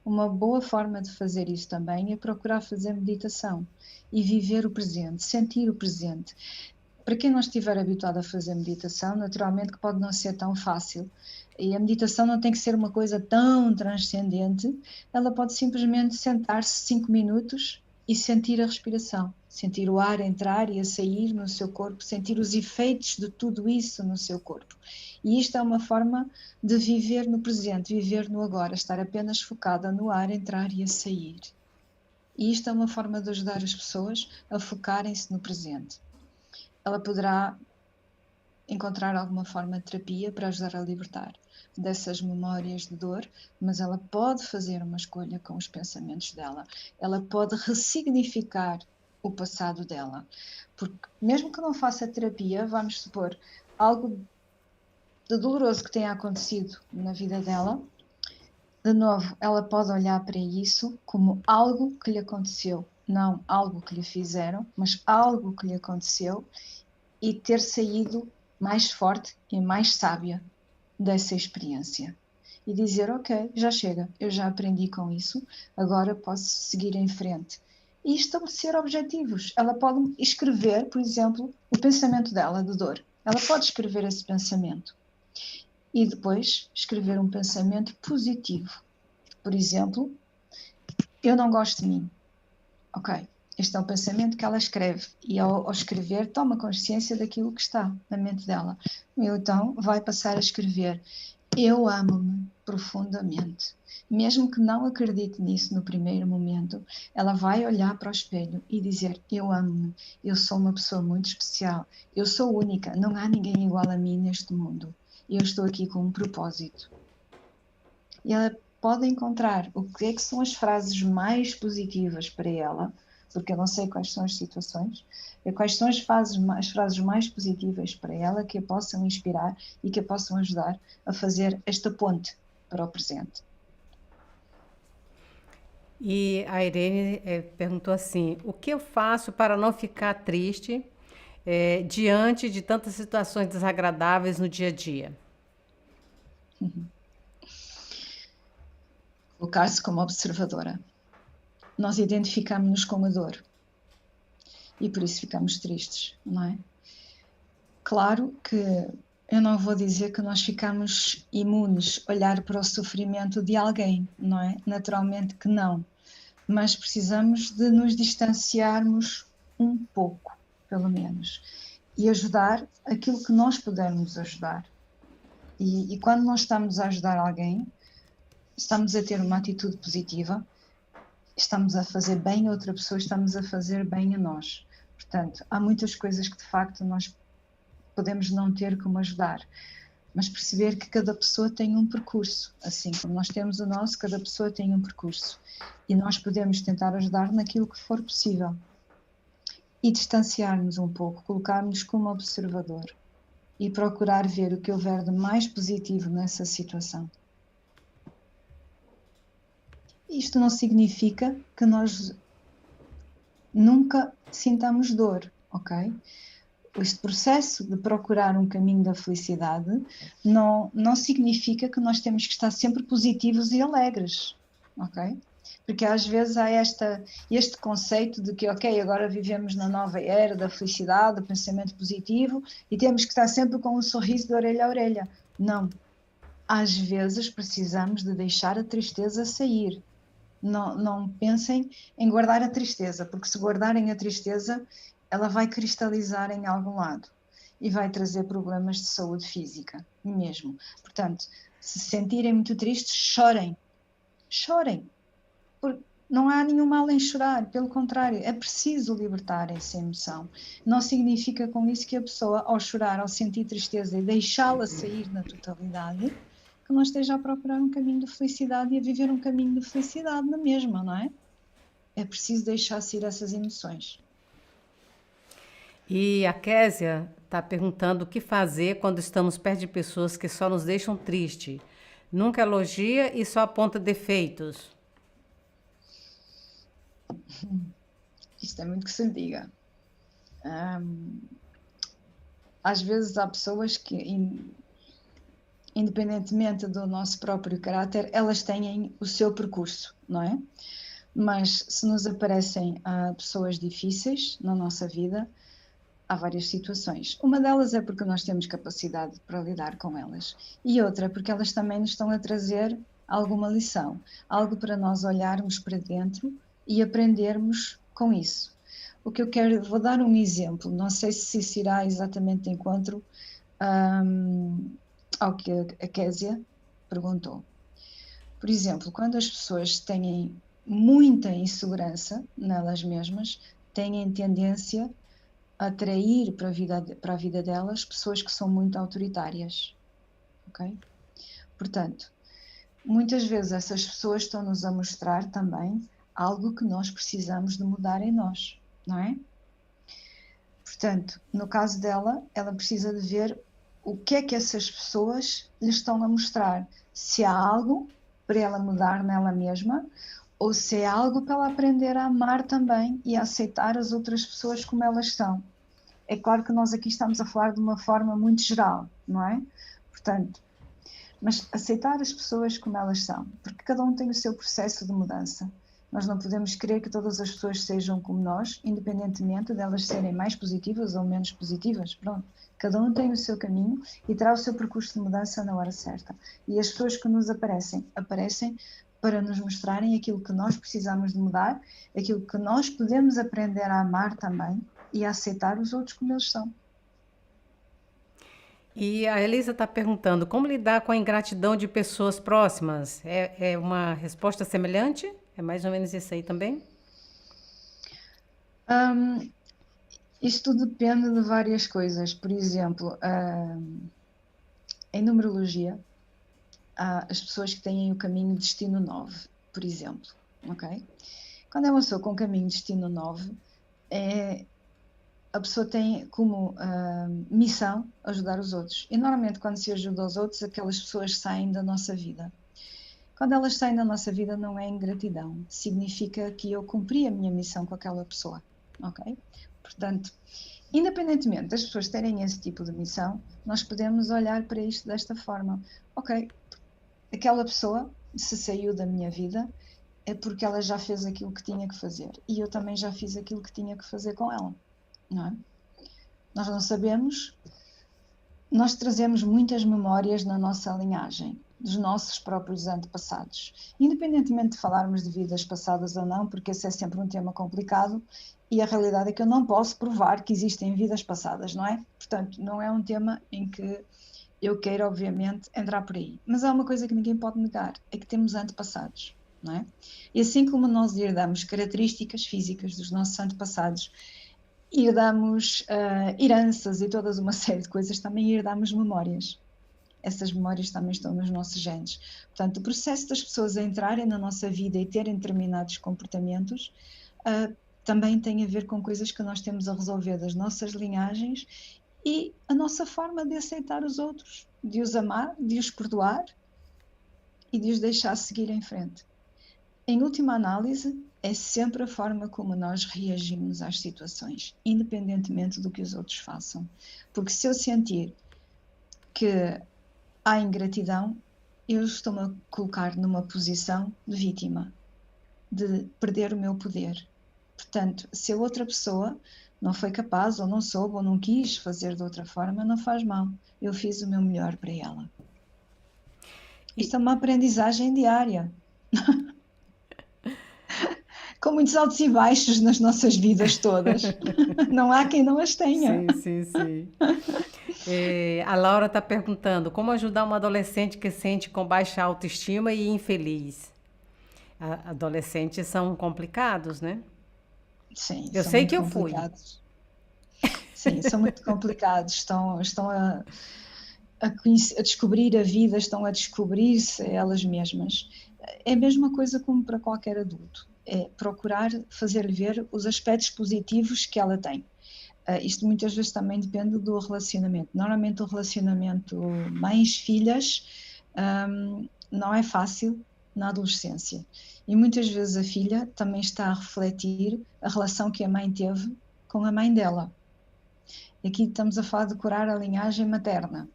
B: Uma boa forma de fazer isso também é procurar fazer meditação e viver o presente, sentir o presente. Para quem não estiver habituado a fazer meditação, naturalmente que pode não ser tão fácil. E a meditação não tem que ser uma coisa tão transcendente, ela pode simplesmente sentar-se 5 minutos e sentir a respiração, sentir o ar entrar e a sair no seu corpo, sentir os efeitos de tudo isso no seu corpo. E isto é uma forma de viver no presente, viver no agora, estar apenas focada no ar entrar e a sair. E isto é uma forma de ajudar as pessoas a focarem-se no presente. Ela poderá encontrar alguma forma de terapia para ajudar a libertar dessas memórias de dor, mas ela pode fazer uma escolha com os pensamentos dela. Ela pode ressignificar o passado dela. Porque mesmo que não faça terapia, vamos supor, algo de doloroso que tenha acontecido na vida dela, de novo, ela pode olhar para isso como algo que lhe aconteceu, não algo que lhe fizeram, mas algo que lhe aconteceu, e ter saído mais forte e mais sábia dessa experiência. E dizer: ok, já chega, eu já aprendi com isso, agora posso seguir em frente. E estabelecer objetivos. Ela pode escrever, por exemplo, o pensamento dela de dor. Ela pode escrever esse pensamento. E depois escrever um pensamento positivo. Por exemplo, eu não gosto de mim. Ok, este é o pensamento que ela escreve, e ao escrever toma consciência daquilo que está na mente dela. Então vai passar a escrever: eu amo-me profundamente. Mesmo que não acredite nisso no primeiro momento, ela vai olhar para o espelho e dizer: eu amo-me, eu sou uma pessoa muito especial, eu sou única, não há ninguém igual a mim neste mundo, eu estou aqui com um propósito. E ela pode encontrar o que é que são as frases mais positivas para ela, porque eu não sei quais são as situações, quais são as frases mais positivas para ela que a possam inspirar e que a possam ajudar a fazer esta ponte para o presente.
A: E a Irene perguntou assim: o que eu faço para não ficar triste diante de tantas situações desagradáveis no dia a dia?
B: Colocar-se como observadora. Nós identificamos-nos com a dor e por isso ficamos tristes, não é? Claro que eu não vou dizer que nós ficamos imunes a olhar para o sofrimento de alguém, não é? Naturalmente que não. Mas precisamos de nos distanciarmos um pouco, pelo menos, e ajudar aquilo que nós pudermos ajudar. E quando nós estamos a ajudar alguém, estamos a ter uma atitude positiva, estamos a fazer bem a outra pessoa, estamos a fazer bem a nós. Portanto, há muitas coisas que de facto nós podemos não ter como ajudar, mas perceber que cada pessoa tem um percurso, assim como nós temos o nosso, cada pessoa tem um percurso, e nós podemos tentar ajudar naquilo que for possível e distanciar-nos um pouco, colocar-nos como observador e procurar ver o que houver de mais positivo nessa situação. Isto não significa que nós nunca sintamos dor, ok? Este processo de procurar um caminho da felicidade não significa que nós temos que estar sempre positivos e alegres, ok? Porque às vezes há este conceito de que, ok, agora vivemos na nova era da felicidade, do pensamento positivo e temos que estar sempre com um sorriso de orelha a orelha. Não. Às vezes precisamos de deixar a tristeza sair. Não pensem em guardar a tristeza, porque se guardarem a tristeza, ela vai cristalizar em algum lado e vai trazer problemas de saúde física mesmo. Portanto, se sentirem muito tristes, chorem. Chorem. Porque Não há nenhum mal em chorar, pelo contrário, é preciso libertar essa emoção. Não significa com isso que a pessoa, ao chorar, ao sentir tristeza e deixá-la sair na totalidade, que não esteja a procurar um caminho de felicidade e a viver um caminho de felicidade na mesma, não é? É preciso deixar sair essas emoções.
A: E a Késia está perguntando o que fazer quando estamos perto de pessoas que só nos deixam triste. Nunca elogia e só aponta defeitos.
B: Isto é muito que se lhe diga. Às vezes há pessoas que, independentemente do nosso próprio caráter, elas têm o seu percurso, não é? Mas se nos aparecem pessoas difíceis na nossa vida, há várias situações. Uma delas é porque nós temos capacidade para lidar com elas, e outra porque elas também nos estão a trazer alguma lição, algo para nós olharmos para dentro e aprendermos com isso. O que eu quero, vou dar um exemplo, não sei se isso irá exatamente de encontro ao que a Késia perguntou. Por exemplo, quando as pessoas têm muita insegurança nelas mesmas, têm tendência a atrair para a vida delas pessoas que são muito autoritárias, ok? Portanto, muitas vezes essas pessoas estão-nos a mostrar também algo que nós precisamos de mudar em nós, não é? Portanto, no caso dela, ela precisa de ver o que é que essas pessoas lhe estão a mostrar. Se há algo para ela mudar nela mesma, ou se é algo para ela aprender a amar também e a aceitar as outras pessoas como elas são. É claro que nós aqui estamos a falar de uma forma muito geral, não é? Portanto, mas aceitar as pessoas como elas são, porque cada um tem o seu processo de mudança. Nós não podemos querer que todas as pessoas sejam como nós, independentemente delas serem mais positivas ou menos positivas. Pronto, cada um tem o seu caminho e terá o seu percurso de mudança na hora certa. E as pessoas que nos aparecem para nos mostrarem aquilo que nós precisamos de mudar, aquilo que nós podemos aprender a amar também e a aceitar os outros como eles são.
A: E a Elisa está perguntando como lidar com a ingratidão de pessoas próximas. É uma resposta semelhante? É mais ou menos isso aí também?
B: Isto depende de várias coisas. Por exemplo, em numerologia, há as pessoas que têm o caminho destino 9, por exemplo. Ok? Quando é uma pessoa com caminho destino 9, a pessoa tem como missão ajudar os outros. E normalmente quando se ajuda os outros, aquelas pessoas saem da nossa vida. Quando elas saem da nossa vida não é ingratidão, significa que eu cumpri a minha missão com aquela pessoa, ok? Portanto, independentemente das pessoas terem esse tipo de missão, nós podemos olhar para isto desta forma. Ok, aquela pessoa, se saiu da minha vida, é porque ela já fez aquilo que tinha que fazer. E eu também já fiz aquilo que tinha que fazer com ela. Não é? Nós não sabemos, nós trazemos muitas memórias na nossa linhagem, dos nossos próprios antepassados. Independentemente de falarmos de vidas passadas ou não, porque esse é sempre um tema complicado, e a realidade é que eu não posso provar que existem vidas passadas, não é? Portanto, não é um tema em que eu queira, obviamente, entrar por aí. Mas há uma coisa que ninguém pode negar, é que temos antepassados, não é? E assim como nós herdamos características físicas dos nossos antepassados, herdamos heranças e toda uma série de coisas, também herdamos memórias. Essas memórias também estão nos nossos genes. Portanto, o processo das pessoas a entrarem na nossa vida e terem determinados comportamentos também tem a ver com coisas que nós temos a resolver das nossas linhagens e a nossa forma de aceitar os outros, de os amar, de os perdoar e de os deixar seguir em frente. Em última análise, é sempre a forma como nós reagimos às situações, independentemente do que os outros façam. Porque se eu sentir que há ingratidão, eu estou-me a colocar numa posição de vítima, de perder o meu poder. Portanto, se a outra pessoa não foi capaz, ou não soube, ou não quis fazer de outra forma, não faz mal. Eu fiz o meu melhor para ela. Isto é uma aprendizagem diária. Com muitos altos e baixos nas nossas vidas todas. Não há quem não as tenha.
A: Sim. A Laura está perguntando como ajudar uma adolescente que se sente com baixa autoestima e infeliz. Adolescentes são complicados, né?
B: Sim,
A: Eu
B: são
A: sei
B: muito
A: que eu fui.
B: complicados. Sim, são muito complicados. Estão a descobrir a vida, estão a descobrir-se elas mesmas. É a mesma coisa como para qualquer adulto. É procurar fazer-lhe ver os aspectos positivos que ela tem. Isto muitas vezes também depende do relacionamento. Normalmente o relacionamento mães-filhas não é fácil na adolescência. E muitas vezes a filha também está a refletir a relação que a mãe teve com a mãe dela. Aqui estamos a falar de curar a linhagem materna.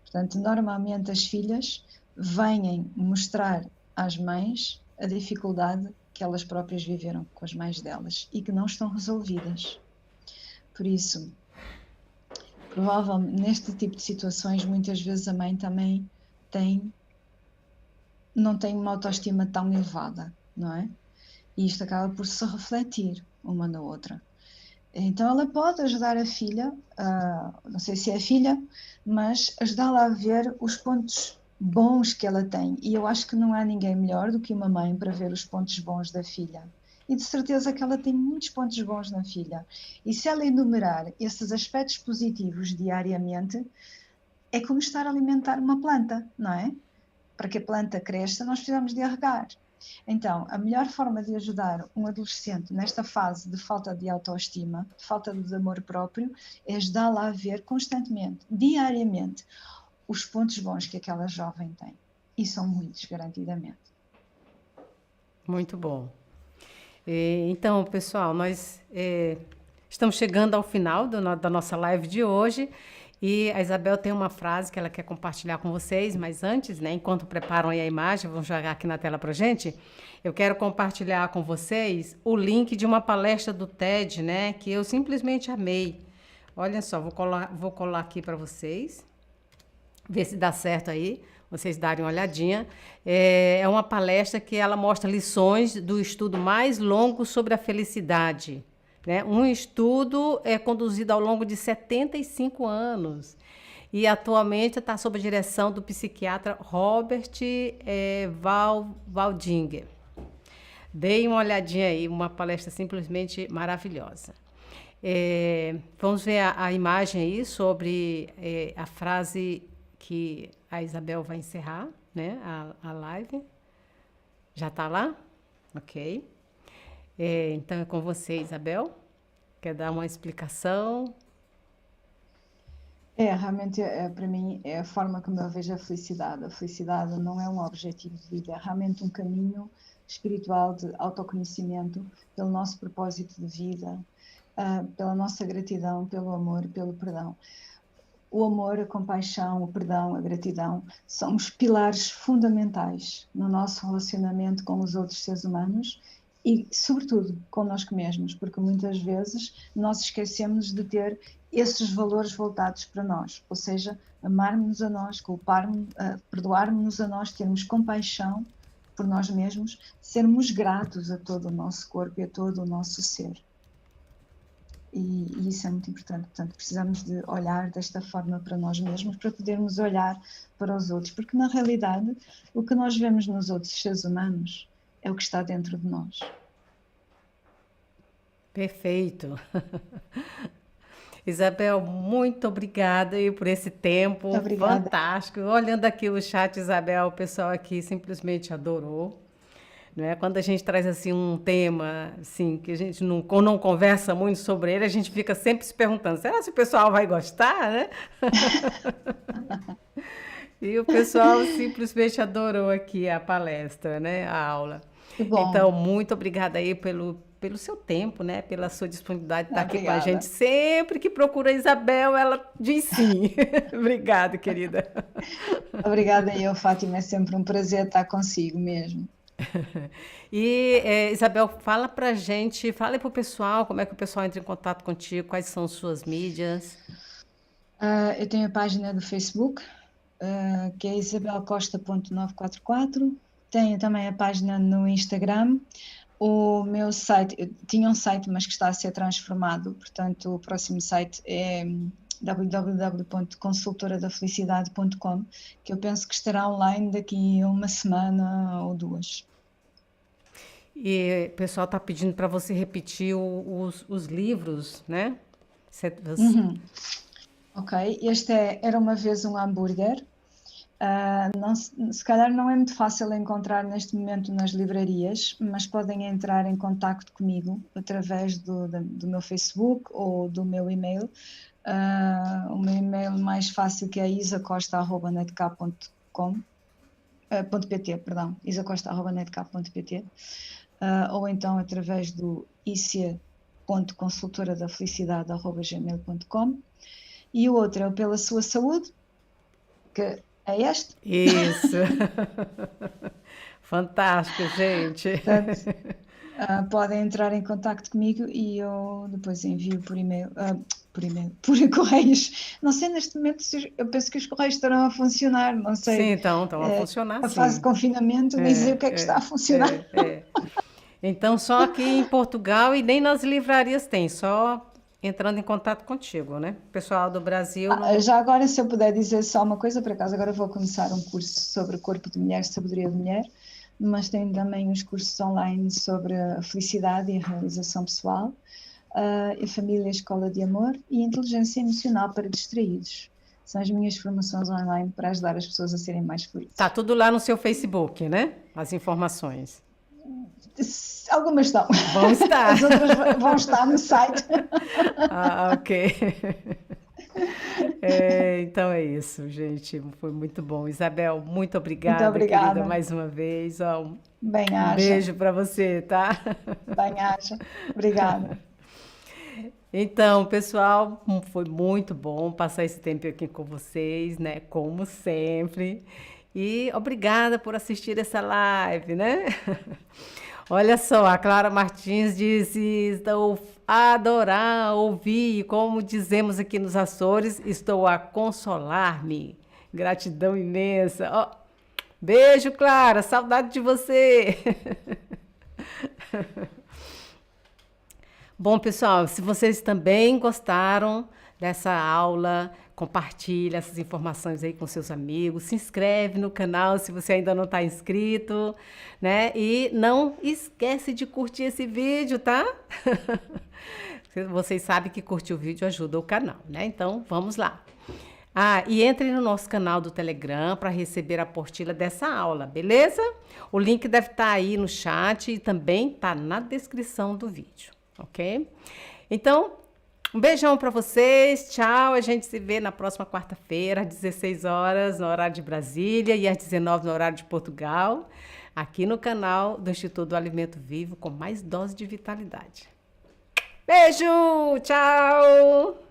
B: Portanto, normalmente as filhas vêm mostrar às mães a dificuldade que elas próprias viveram com as mães delas e que não estão resolvidas. Por isso, provavelmente neste tipo de situações, muitas vezes a mãe também não tem uma autoestima tão elevada, não é? E isto acaba por se refletir uma na outra. Então ela pode ajudar a filha, não sei se é a filha, mas ajudá-la a ver os pontos bons que ela tem. E eu acho que não há ninguém melhor do que uma mãe para ver os pontos bons da filha. E de certeza que ela tem muitos pontos bons na filha. E se ela enumerar esses aspectos positivos diariamente, é como estar a alimentar uma planta, não é? Para que a planta cresça, nós precisamos de a regar. Então, a melhor forma de ajudar um adolescente nesta fase de falta de autoestima, de falta de amor próprio, é ajudá-la a ver constantemente, diariamente, os pontos bons que aquela jovem tem. E são muitos, garantidamente.
A: Muito bom. Então, pessoal, nós estamos chegando ao final da nossa live de hoje. E a Isabel tem uma frase que ela quer compartilhar com vocês, mas antes, né, enquanto preparam aí a imagem, vamos jogar aqui na tela pra gente, eu quero compartilhar com vocês o link de uma palestra do TED, né, que eu simplesmente amei. Olha só, vou colar aqui para vocês, ver se dá certo aí, vocês darem uma olhadinha. É uma palestra que ela mostra lições do estudo mais longo sobre a felicidade. Né? Um estudo é conduzido ao longo de 75 anos e atualmente está sob a direção do psiquiatra Robert Waldinger. Deem uma olhadinha aí, uma palestra simplesmente maravilhosa. Vamos ver a imagem aí sobre a frase que a Isabel vai encerrar, né, a live. Já está lá? Ok. Então é com você, Isabel. Quer dar uma explicação?
B: Realmente, para mim, é a forma como eu vejo a felicidade. A felicidade não é um objetivo de vida, é realmente um caminho espiritual de autoconhecimento pelo nosso propósito de vida, pela nossa gratidão, pelo amor, pelo perdão. O amor, a compaixão, o perdão, a gratidão são os pilares fundamentais no nosso relacionamento com os outros seres humanos e, sobretudo, connosco mesmos, porque muitas vezes nós esquecemos de ter esses valores voltados para nós, ou seja, amarmos-nos a nós, perdoarmos-nos a nós, termos compaixão por nós mesmos, sermos gratos a todo o nosso corpo e a todo o nosso ser. E isso é muito importante. Portanto, precisamos de olhar desta forma para nós mesmos para podermos olhar para os outros, porque na realidade o que nós vemos nos outros seres humanos é o que está dentro de nós.
A: Perfeito. Isabel, muito obrigada aí por esse tempo
B: Obrigada.
A: fantástico. Olhando aqui o chat, Isabel, o pessoal aqui simplesmente adorou. Não é? Quando a gente traz assim um tema assim, que a gente não conversa muito sobre ele, a gente fica sempre se perguntando, será que o pessoal vai gostar, né? E o pessoal simplesmente adorou aqui a palestra, né? A aula.
B: Que
A: Então,
B: bom.
A: muito obrigada aí pelo seu tempo, né? Pela sua disponibilidade de estar aqui com a gente.
B: Obrigada.
A: Sempre que procura a Isabel, ela diz sim. Obrigada, querida.
B: Obrigada eu, Fátima. É sempre um prazer estar consigo mesmo.
A: E, Isabel, fala pra gente, fala pro pessoal como é que o pessoal entra em contato contigo, quais são suas mídias.
B: Eu tenho a página do Facebook, que é isabelcosta.944. Tenho também a página no Instagram. O meu site, eu tinha um site, mas que está a ser transformado, portanto, o próximo site é www.consultoradafelicidade.com, que eu penso que estará online daqui a uma semana ou duas.
A: E o pessoal está pedindo para você repetir os livros, né?
B: Ok, era uma vez um hambúrguer. Se calhar não é muito fácil encontrar neste momento nas livrarias, mas podem entrar em contacto comigo através do meu Facebook ou do meu e-mail. O meu e-mail mais fácil que é isacosta.netcap.pt, perdão, isacosta.netcap.pt, ou então através do icia.consultoradafelicidade@gmail.com. E o outro é o Pela Sua Saúde, que é este.
A: Isso. Fantástico, gente.
B: Portanto, podem entrar em contacto comigo e eu depois envio por e-mail, por correios. Não sei neste momento, eu penso que os correios estarão a funcionar, não sei.
A: Sim, estão a funcionar,
B: A
A: sim.
B: fase de confinamento, nem sei o que é que está a funcionar.
A: Então, só aqui em Portugal e nem nas livrarias tem, só entrando em contato contigo, né? Pessoal do Brasil.
B: Já agora, se eu puder dizer só uma coisa, por acaso agora vou começar um curso sobre o corpo de mulher, sabedoria de mulher, mas tenho também uns cursos online sobre a felicidade e a realização pessoal, a família, a escola de amor e inteligência emocional para distraídos. São as minhas formações online para ajudar as pessoas a serem mais felizes.
A: Tá tudo lá no seu Facebook, né? As informações.
B: Algumas estão.
A: Vão estar.
B: As outras vão estar no site.
A: Ok. Então é isso, gente. Foi muito bom. Isabel, muito obrigada,
B: muito obrigada,
A: querida, mais uma vez.
B: Bem-aja.
A: Um beijo para você, tá?
B: Bem-aja. Obrigada.
A: Então, pessoal, foi muito bom passar esse tempo aqui com vocês, né? Como sempre. E obrigada por assistir essa live, né? Olha só, a Clara Martins disse: estou a adorar ouvir, como dizemos aqui nos Açores, estou a consolar-me. Gratidão imensa. Oh, beijo, Clara, saudade de você. Bom, pessoal, se vocês também gostaram dessa aula, compartilha essas informações aí com seus amigos, se inscreve no canal se você ainda não está inscrito, né? E não esquece de curtir esse vídeo, tá? Vocês sabem que curtir o vídeo ajuda o canal, né? Então, vamos lá. E entre no nosso canal do Telegram para receber a apostila dessa aula, beleza? O link deve estar aí no chat e também está na descrição do vídeo, ok? Então, um beijão para vocês, tchau, a gente se vê na próxima quarta-feira, às 16 horas, no horário de Brasília, e às 19 no horário de Portugal, aqui no canal do Instituto do Alimento Vivo, com mais dose de vitalidade. Beijo, tchau!